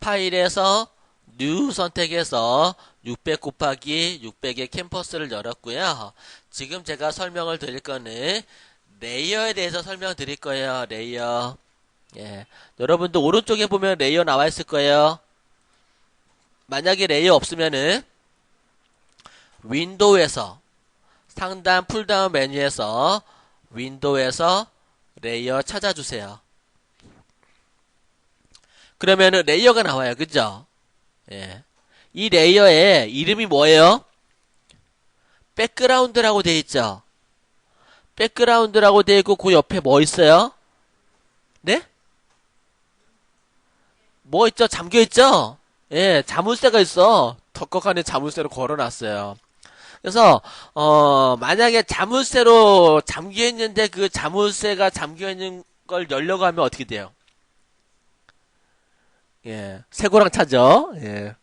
파일에서 new 선택해서 600 곱하기 600의 캔버스를 열었고요. 지금 제가 설명을 드릴 거는 레이어에 대해서 설명드릴 거예요. 레이어. 예. 여러분도 오른쪽에 보면 레이어 나와 있을 거예요. 만약에 레이어 없으면은 윈도우에서 상단 풀다운 메뉴에서 윈도우에서 레이어 찾아주세요. 그러면은 레이어가 나와요. 그죠? 예. 이 레이어의 이름이 뭐예요? 백그라운드라고 되어 있죠? 백그라운드라고 되어 있고 그 옆에 뭐 있어요? 네? 뭐 있죠? 잠겨 있죠? 예, 자물쇠가 있어. 덕덕하게 자물쇠로 걸어놨어요. 그래서 만약에 자물쇠로 잠겨 있는데 그 자물쇠가 잠겨 있는 걸 열려고 하면 어떻게 돼요? 예, 쇠고랑 차죠. 예,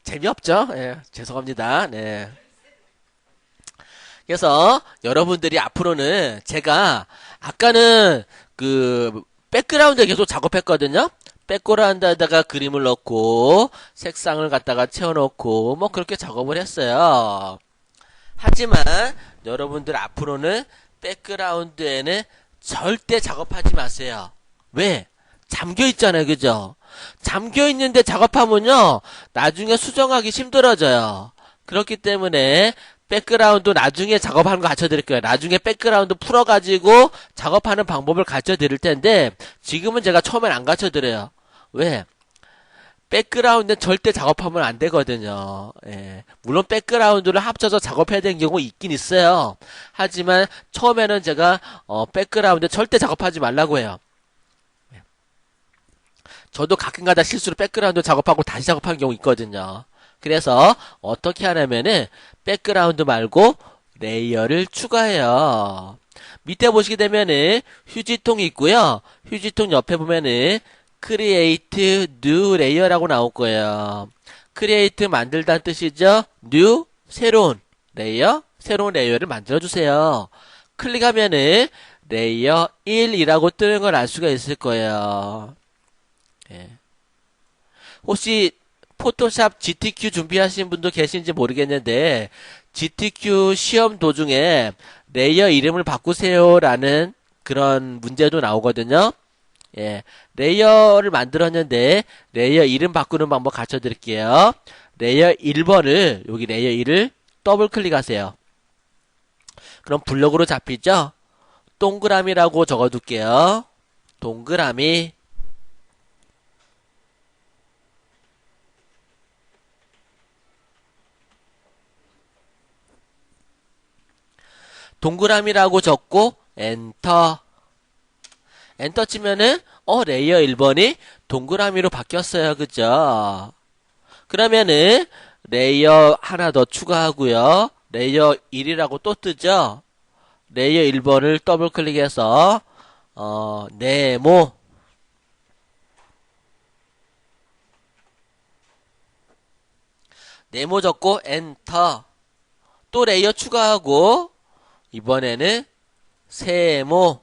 재미없죠. 예, 죄송합니다. 네. 그래서 여러분들이 앞으로는 제가 아까는 그 백그라운드에 계속 작업했거든요. 백그라운드에다가 그림을 넣고 색상을 갖다가 채워넣고 뭐 그렇게 작업을 했어요. 하지만 여러분들 앞으로는 백그라운드에는 절대 작업하지 마세요. 왜? 잠겨 있잖아요. 그죠? 잠겨 있는데 작업하면요. 나중에 수정하기 힘들어져요. 그렇기 때문에 백그라운드 나중에 작업하는 거 가르쳐 드릴 거예요. 나중에 백그라운드 풀어가지고 작업하는 방법을 가르쳐 드릴 텐데 지금은 제가 처음엔 안 가르쳐 드려요. 왜? 백그라운드는 절대 작업하면 안 되거든요. 예. 물론 백그라운드를 합쳐서 작업해야 되는 경우 있긴 있어요. 하지만 처음에는 제가 백그라운드 절대 작업하지 말라고 해요. 저도 가끔가다 실수로 백그라운드 작업하고 다시 작업하는 경우 있거든요. 그래서 어떻게 하냐면은 백그라운드 말고 레이어를 추가해요. 밑에 보시게 되면은 휴지통이 있고요. 휴지통 옆에 보면은 create new layer라고 나올 거예요. create 만들다는 뜻이죠. new 새로운 레이어, 새로운 레이어를 만들어 주세요. 클릭하면은 레이어 1이라고 뜨는 걸 알 수가 있을 거예요. 예. 혹시 포토샵 GTQ 준비하시는 분도 계신지 모르겠는데 GTQ 시험 도중에 레이어 이름을 바꾸세요라는 그런 문제도 나오거든요. 예, 레이어를 만들었는데 레이어 이름 바꾸는 방법 가르쳐 드릴게요. 레이어 1번을 여기 레이어 1을 더블 클릭하세요. 그럼 블록으로 잡히죠? 동그라미라고 적어 둘게요. 동그라미. 동그라미라고 적고 엔터. 엔터 치면은 레이어 1번이 동그라미로 바뀌었어요. 그죠? 그러면은 레이어 하나 더 추가하고요. 레이어 1이라고 또 뜨죠? 레이어 1번을 더블 클릭해서 네모. 네모 적고 엔터. 또 레이어 추가하고 이번에는 세모.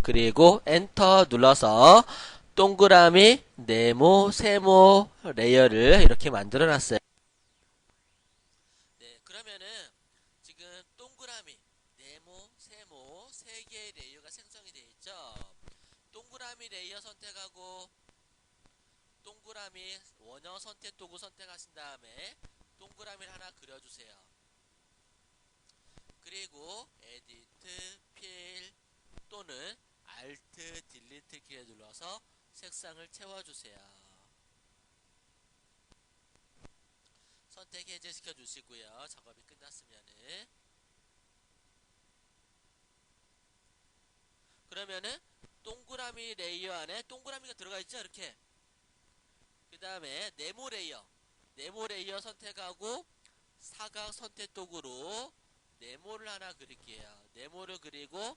그리고 엔터 눌러서 동그라미, 네모, 세모 레이어를 이렇게 만들어 놨어요. 네, 그러면은 지금 동그라미, 네모, 세모 세 개의 레이어가 생성이 되어 있죠. 동그라미 레이어 선택하고 동그라미 원형 선택 도구 선택하신 다음에 동그라미를 하나 그려주세요. 그리고 에디트, 필 또는 Alt, 딜리트 키를 눌러서 색상을 채워주세요. 선택 해제시켜 주시고요. 작업이 끝났으면은 그러면은 동그라미 레이어 안에 동그라미가 들어가 있죠. 이렇게 그 다음에 네모 레이어 선택하고 사각 선택 도구로 네모를 하나 그릴게요. 네모를 그리고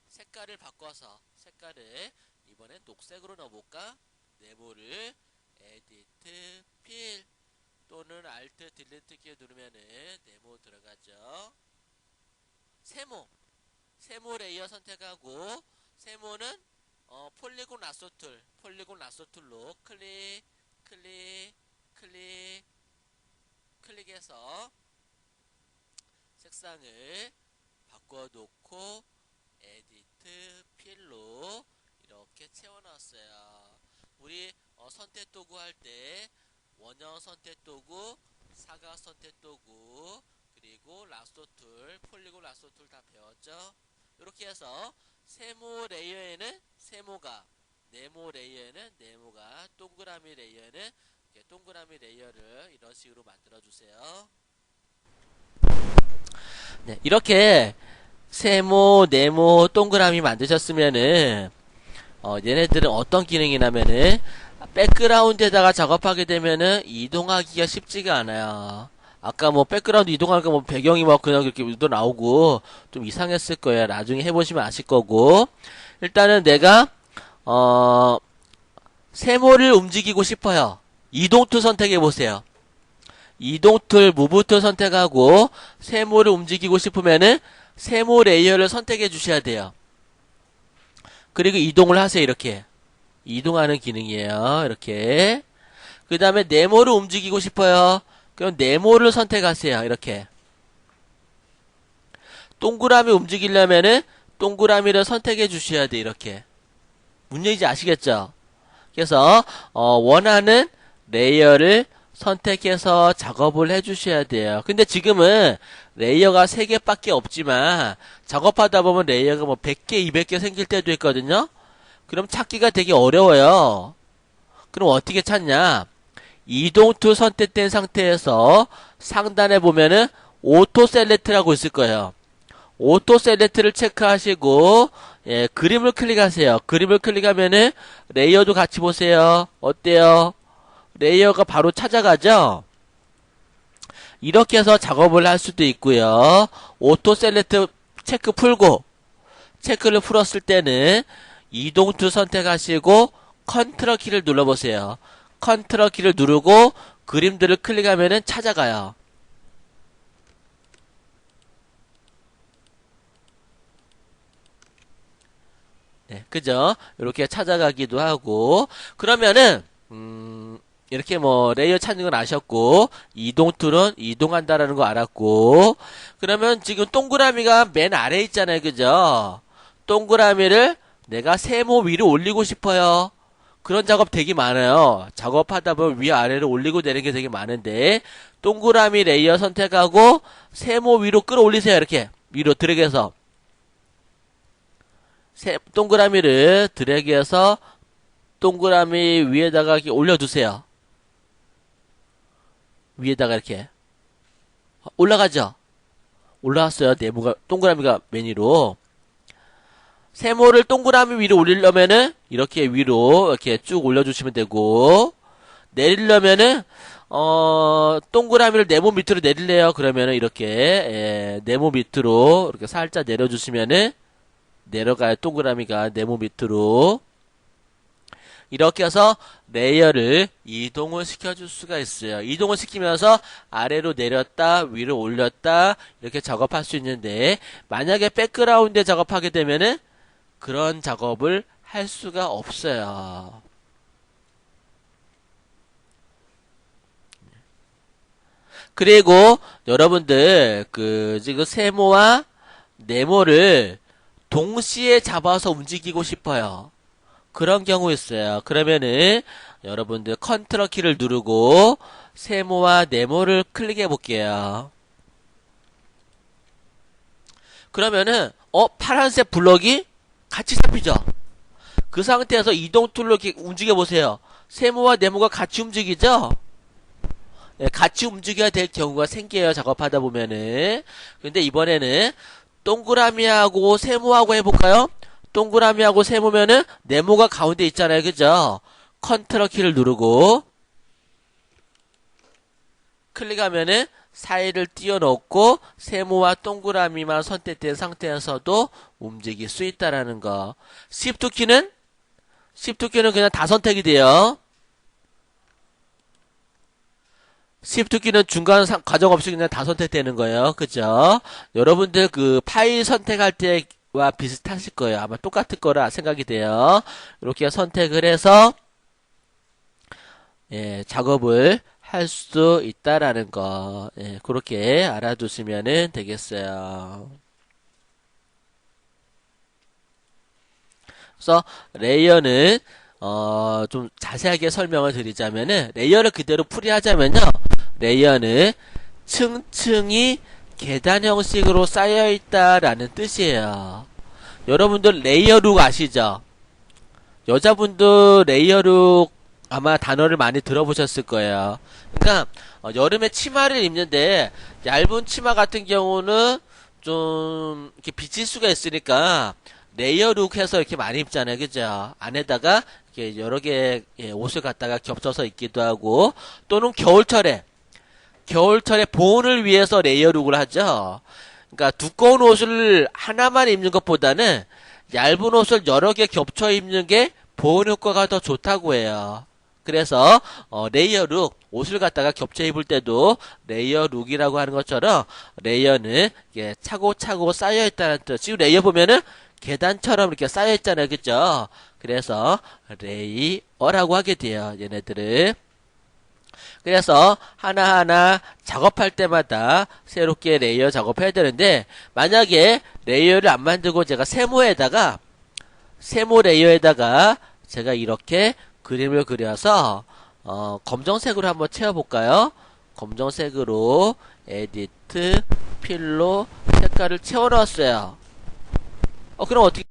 색깔을 바꿔서 색깔을 이번엔 녹색으로 넣어볼까? 네모를 에디트, 필 또는 Alt, 딜리트 키 누르면은 네모 들어가죠. 세모 세모 레이어 선택하고 세모는 폴리곤 라sso 툴로 클릭해서 색상을 바꿔놓고 에디트 필로 이렇게 채워놨어요. 우리 선택 도구 할 때 원형 선택 도구, 사각 선택 도구, 그리고 라sso 툴, 폴리곤 라sso 툴 다 배웠죠? 이렇게 해서 세모 레이어에는 세모가, 네모 레이어에는 네모가, 동그라미 레이어에는 동그라미 레이어를 이런 식으로 만들어 주세요. 네, 이렇게 세모, 네모, 동그라미 만드셨으면은 얘네들은 어떤 기능이냐면은 백그라운드에다가 작업하게 되면은 이동하기가 쉽지가 않아요. 아까 뭐 백그라운드 이동하니까 뭐 배경이 막 그냥 이렇게 또 나오고 좀 이상했을 거예요. 나중에 해보시면 아실 거고. 일단은 내가 세모를 움직이고 싶어요. 이동 툴 선택해 보세요. 이동 툴, 무브 툴 선택하고 세모를 움직이고 싶으면은 세모 레이어를 선택해 주셔야 돼요. 그리고 이동을 하세요. 이렇게 이동하는 기능이에요. 이렇게. 그 다음에 네모를 움직이고 싶어요. 그럼 네모를 선택하세요. 이렇게. 동그라미 움직이려면은 동그라미를 선택해 주셔야 돼. 이렇게. 문제인지 아시겠죠? 그래서 원하는 레이어를 선택해서 작업을 해 주셔야 돼요. 근데 지금은 레이어가 3개밖에 없지만 작업하다 보면 레이어가 뭐 100개, 200개 생길 때도 있거든요. 그럼 찾기가 되게 어려워요. 그럼 어떻게 찾냐? 이동 툴 선택된 상태에서 상단에 보면은 오토 셀렉트라고 있을 거예요. 오토 셀렉트를 체크하시고 그림을 클릭하세요. 그림을 클릭하면은 레이어도 같이 보세요. 어때요? 레이어가 바로 찾아가죠? 이렇게 해서 작업을 할 수도 있고요. 오토 셀렉트 체크 풀고 체크를 풀었을 때는 이동 툴 선택하시고 컨트롤 키를 눌러보세요. 컨트롤 키를 누르고 그림들을 클릭하면은 찾아가요. 네, 그죠? 이렇게 찾아가기도 하고 그러면은 이렇게 뭐 레이어 찾는 건 아셨고 이동 툴은 이동한다라는 거 알았고 그러면 지금 동그라미가 맨 아래에 있잖아요. 그죠? 동그라미를 내가 세모 위로 올리고 싶어요. 그런 작업 되게 많아요. 작업하다 보면 위아래로 올리고 내리는 게 되게 많은데 동그라미 레이어 선택하고 세모 위로 끌어올리세요. 이렇게 위로 드래그해서 동그라미를 드래그해서 동그라미 위에다가 이렇게 올려두세요. 위에다가 이렇게 올라가죠. 올라왔어요. 네모가 동그라미가 맨 위로. 세모를 동그라미 위로 올리려면은 이렇게 위로 이렇게 쭉 올려주시면 되고 내리려면은 동그라미를 네모 밑으로 내릴래요. 그러면은 이렇게 네모 밑으로 이렇게 살짝 내려주시면은 내려가요. 동그라미가 네모 밑으로. 이렇게 해서 레이어를 이동을 시켜줄 수가 있어요. 이동을 시키면서 아래로 내렸다, 위로 올렸다 이렇게 작업할 수 있는데 만약에 백그라운드에 작업하게 되면은 그런 작업을 할 수가 없어요. 그리고 여러분들 지금 세모와 네모를 동시에 잡아서 움직이고 싶어요. 그런 경우 있어요. 그러면은 여러분들 컨트롤 키를 누르고 세모와 네모를 클릭해 볼게요. 그러면은 파란색 블럭이 같이 잡히죠. 그 상태에서 이동 툴로 이렇게 움직여 보세요. 세모와 네모가 같이 움직이죠. 네, 같이 움직여야 될 경우가 생겨요. 작업하다 보면은. 근데 이번에는 동그라미하고 세모하고 해볼까요? 동그라미하고 세모면은 네모가 가운데 있잖아요. 그죠? 컨트롤 키를 누르고 클릭하면은 사이를 띄워놓고 세모와 동그라미만 선택된 상태에서도 움직일 수 있다라는 거. Shift 키는 그냥 다 선택이 돼요. Shift 키는 중간 과정 없이 그냥 다 선택되는 거예요. 그죠? 여러분들 파일 선택할 때 비슷하실 거예요. 아마 똑같을 거라 생각이 돼요. 이렇게 선택을 해서 예, 작업을 할 수 있다라는 거, 예, 그렇게 알아두시면 되겠어요. 그래서 레이어는 좀 자세하게 설명을 드리자면은 레이어를 그대로 풀이하자면요. 레이어는 층층이 계단 형식으로 쌓여 있다라는 뜻이에요. 여러분들 레이어룩 아시죠? 여자분들 레이어룩 아마 단어를 많이 들어보셨을 거예요. 그러니까 여름에 치마를 입는데 얇은 치마 같은 경우는 좀 이렇게 비칠 수가 있으니까 레이어룩 해서 이렇게 많이 입잖아요. 그죠? 안에다가 이렇게 여러 개의 옷을 갖다가 겹쳐서 입기도 하고 또는 겨울철에 보온을 위해서 레이어룩을 하죠. 그러니까 두꺼운 옷을 하나만 입는 것보다는 얇은 옷을 여러 개 겹쳐 입는 게 보온 효과가 더 좋다고 해요. 그래서 레이어룩 옷을 갖다가 겹쳐 입을 때도 레이어룩이라고 하는 것처럼 레이어는 이게 차고차고 쌓여 있다는 뜻. 지금 레이어 보면은 계단처럼 이렇게 쌓여 있잖아요. 그죠? 그래서 레이어라고 하게 돼요. 얘네들은. 그래서 하나하나 작업할 때마다 새롭게 레이어 작업해야 되는데 만약에 레이어를 안 만들고 제가 세모 레이어에다가 제가 이렇게 그림을 그려서 검정색으로 한번 채워볼까요? 검정색으로 에디트 필로 색깔을 채워 넣었어요. 그럼 어떻게